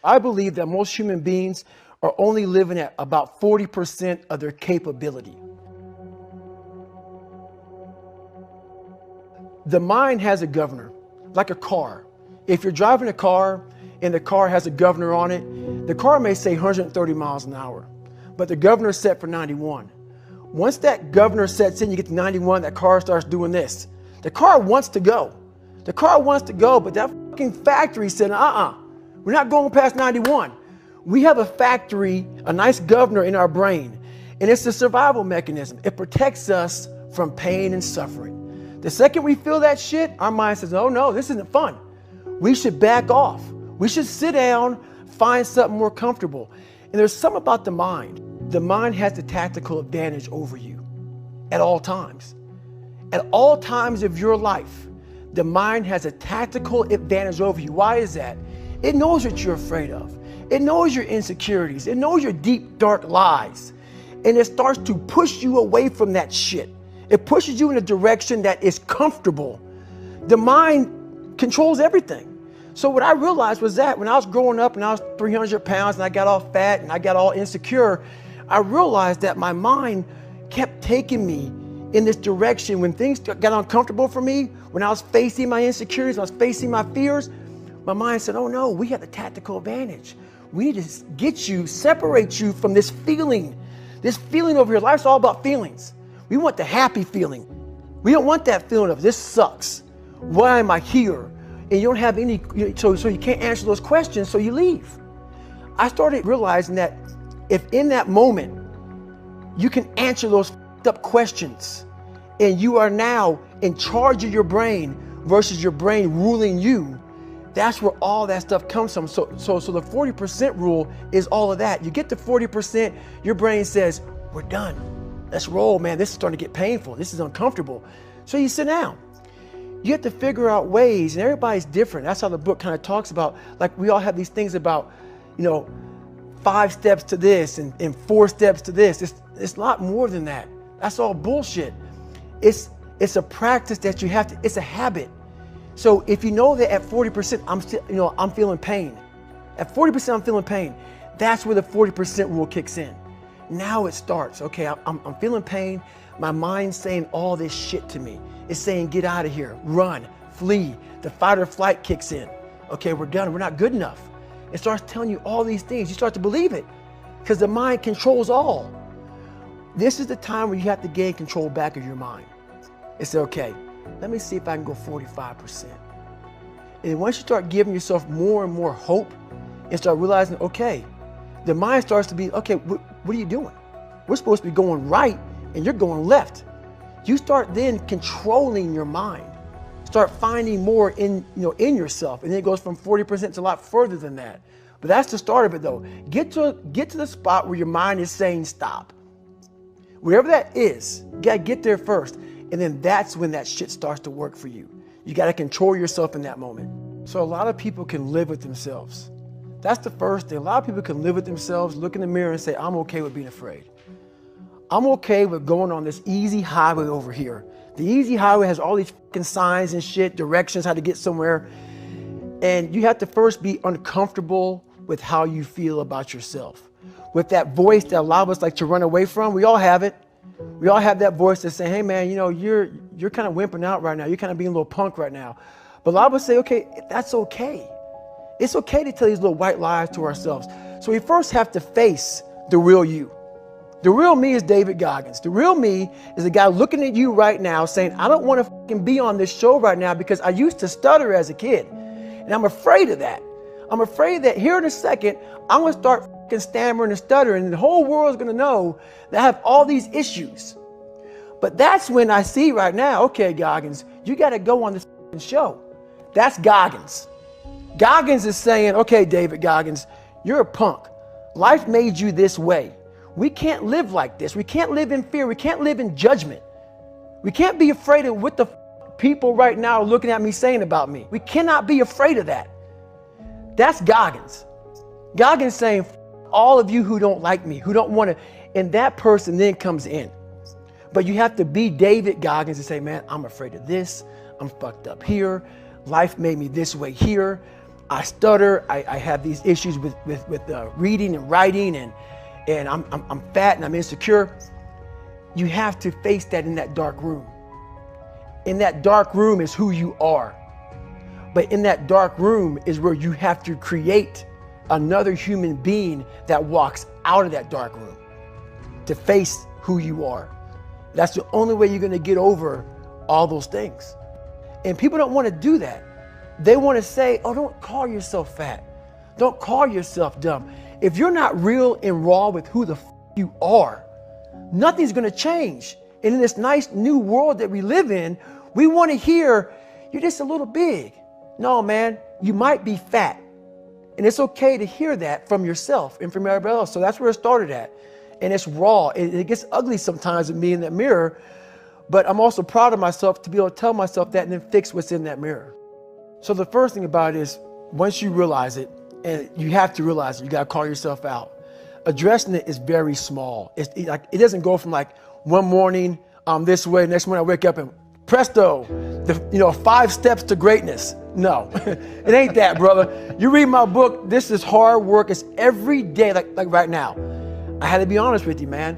I believe that most human beings are only living at about 40% of their capability. The mind has a governor, like a car. If you're driving a car and the car has a governor on it, the car may say 130 miles an hour, but the governor is set for 91. Once that governor sets in, you get to 91, that car starts doing this. The car wants to go. The car wants to go, but that fucking factory said, we're not going past 91. We have a factory, a nice governor in our brain, and it's a survival mechanism. It protects us from pain and suffering. The second we feel that shit, our mind says, oh no, this isn't fun. We should back off. We should sit down, find something more comfortable. And there's something about the mind. The mind has the tactical advantage over you at all times. At all times of your life, the mind has a tactical advantage over you. Why is that? It knows what you're afraid of. It knows your insecurities. It knows your deep, dark lies. And it starts to push you away from that shit. It pushes you in a direction that is comfortable. The mind controls everything. So what I realized was that when I was growing up and I was 300 pounds and I got all fat and I got all insecure, I realized that my mind kept taking me in this direction. When things got uncomfortable for me, when I was facing my insecurities, I was facing my fears, my mind said, oh no, we have the tactical advantage. We need to get you, separate you from this feeling over here. Life's all about feelings. We want the happy feeling. We don't want that feeling of this sucks. Why am I here? And you don't have any, so you can't answer those questions, so you leave. I started realizing that if in that moment you can answer those up questions and you are now in charge of your brain versus your brain ruling you, that's where all that stuff comes from. So the 40% rule is all of that. You get to 40%, your brain says, we're done. Let's roll, man. This is starting to get painful. This is uncomfortable. So you sit down. You have to figure out ways, and everybody's different. That's how the book kind of talks about, like we all have these things about, 5 steps to this and 4 steps to this. It's a lot more than that. That's all bullshit. It's a practice that you have to, it's a habit. So if you know that at 40%, I'm feeling pain. At 40%, I'm feeling pain. That's where the 40% rule kicks in. Now it starts. Okay, I'm feeling pain. My mind's saying all this shit to me. It's saying, get out of here, run, flee. The fight or flight kicks in. Okay, we're done. We're not good enough. It starts telling you all these things. You start to believe it because the mind controls all. This is the time where you have to gain control back of your mind. It's okay, let me see if I can go 45%. And once you start giving yourself more and more hope and start realizing, okay, the mind starts to be, okay, what are you doing? We're supposed to be going right and you're going left. You start then controlling your mind. Start finding more in yourself. And then it goes from 40% to a lot further than that. But that's the start of it though. Get to the spot where your mind is saying stop. Wherever that is, you gotta get there first. And then that's when that shit starts to work for you. You gotta control yourself in that moment. So a lot of people can live with themselves. That's the first thing. A lot of people can live with themselves, look in the mirror and say, I'm okay with being afraid. I'm okay with going on this easy highway over here. The easy highway has all these fucking signs and shit, directions, how to get somewhere. And you have to first be uncomfortable with how you feel about yourself. With that voice that a lot of us like to run away from, we all have it. We all have that voice that's saying, hey man, you're kind of wimping out right now. You're kind of being a little punk right now. But a lot of us say, okay, that's okay. It's okay to tell these little white lies to ourselves. So we first have to face the real you. The real me is David Goggins. The real me is a guy looking at you right now saying, I don't want to fucking be on this show right now because I used to stutter as a kid. And I'm afraid of that. I'm afraid that here in a second, I'm going to start fucking stammering and stuttering and the whole world's going to know that I have all these issues. But that's when I see right now, okay, Goggins, you got to go on this fucking show. That's Goggins. Goggins is saying, okay, David Goggins, you're a punk. Life made you this way. We can't live like this. We can't live in fear. We can't live in judgment. We can't be afraid of what the people right now are looking at me saying about me. We cannot be afraid of that. That's Goggins. Goggins saying, all of you who don't like me, who don't want to, and that person then comes in. But you have to be David Goggins and say, man, I'm afraid of this. I'm fucked up here. Life made me this way here. I stutter. I have these issues with reading and writing, and I'm fat and I'm insecure. You have to face that in that dark room. In that dark room is who you are. But in that dark room is where you have to create another human being that walks out of that dark room to face who you are. That's the only way you're going to get over all those things. And people don't want to do that. They want to say, oh, don't call yourself fat. Don't call yourself dumb. If you're not real and raw with who the you are, nothing's going to change. And in this nice new world that we live in, we want to hear, you're just a little big. No, man, you might be fat. And it's okay to hear that from yourself and from everybody else. So that's where it started at. And it's raw. It gets ugly sometimes with me in that mirror. But I'm also proud of myself to be able to tell myself that and then fix what's in that mirror. So the first thing about it is, once you realize it, and you have to realize it, you got to call yourself out. Addressing it is very small. It doesn't go from like one morning this way, next morning I wake up and presto, 5 steps to greatness. No, it ain't that, brother. You read my book, this is hard work. It's every day, like right now. I had to be honest with you, man.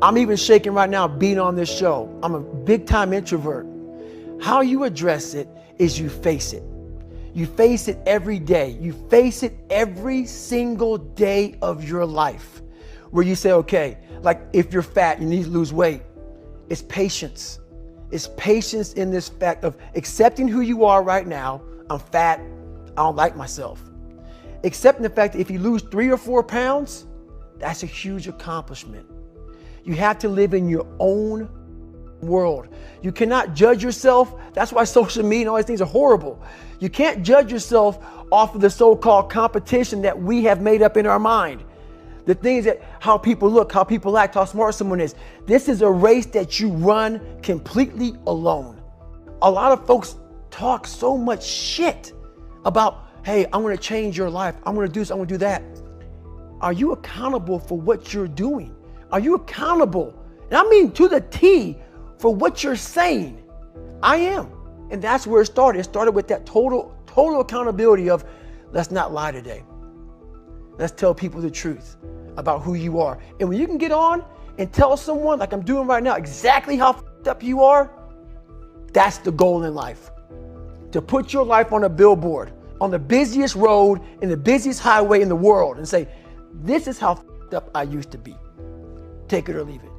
I'm even shaking right now being on this show. I'm a big time introvert. How you address it is you face it. You face it every day. You face it every single day of your life, where you say, okay, like if you're fat, you need to lose weight. It's patience. It's patience in this fact of accepting who you are right now. I'm fat. I don't like myself. Accepting the fact that if you lose 3 or 4 pounds, that's a huge accomplishment. You have to live in your own world. You cannot judge yourself. That's why social media and all these things are horrible. You can't judge yourself off of the so-called competition that we have made up in our mind. The things that, how people look, how people act, how smart someone is. This is a race that you run completely alone. A lot of folks talk so much shit about, hey, I'm going to change your life. I'm going to do this. I'm going to do that. Are you accountable for what you're doing? Are you accountable? And I mean to the T for what you're saying. I am. And that's where it started. It started with that total accountability of, let's not lie today. Let's tell people the truth about who you are. And when you can get on and tell someone, like I'm doing right now, exactly how f***ed up you are, that's the goal in life. To put your life on a billboard, on the busiest road, in the busiest highway in the world, and say, this is how f***ed up I used to be. Take it or leave it.